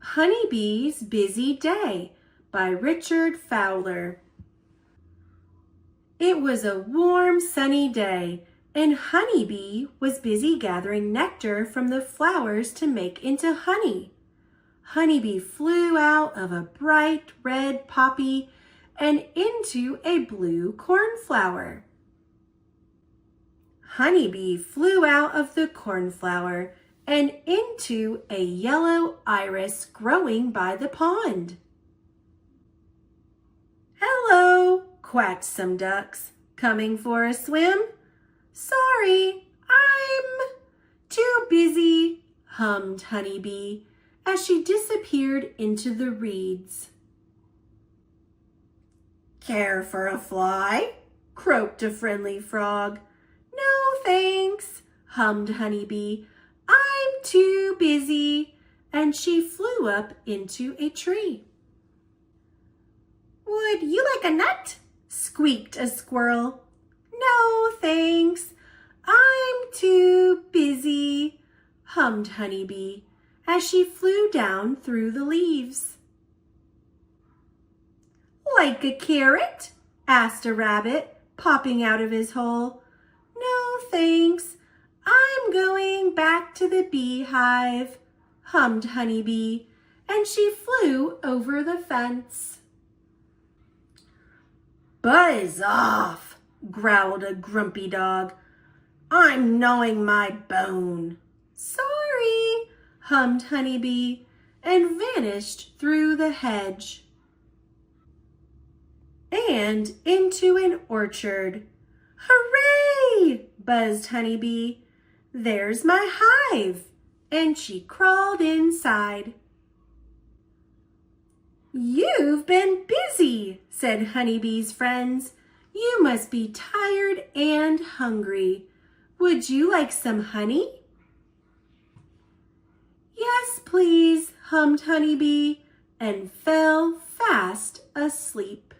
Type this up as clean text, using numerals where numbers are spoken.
Honeybee's Busy Day by Richard Fowler. It was a warm, sunny day, and Honeybee was busy gathering nectar from the flowers to make into honey. Honeybee flew out of a bright red poppy and into a blue cornflower. Honeybee flew out of the cornflower and into a yellow iris growing by the pond. "Hello," quacked some ducks. "Coming for a swim?" "Sorry, I'm too busy," hummed Honeybee as she disappeared into the reeds. "Care for a fly?" croaked a friendly frog. "No, thanks," hummed Honeybee. "I'm too busy," and she flew up into a tree. "Would you like a nut?" squeaked a squirrel. "No, thanks. I'm too busy," hummed Honeybee as she flew down through the leaves. "Like a carrot?" asked a rabbit, popping out of his hole. "No, thanks. I'm going back to the beehive," hummed Honeybee, and she flew over the fence. "Buzz off," growled a grumpy dog. "I'm gnawing my bone." "Sorry," hummed Honeybee, and vanished through the hedge and into an orchard. "Hooray!" buzzed Honeybee. "There's my hive," and she crawled inside. "You've been busy," said Honeybee's friends. "You must be tired and hungry. Would you like some honey?" "Yes, please," hummed Honeybee and fell fast asleep.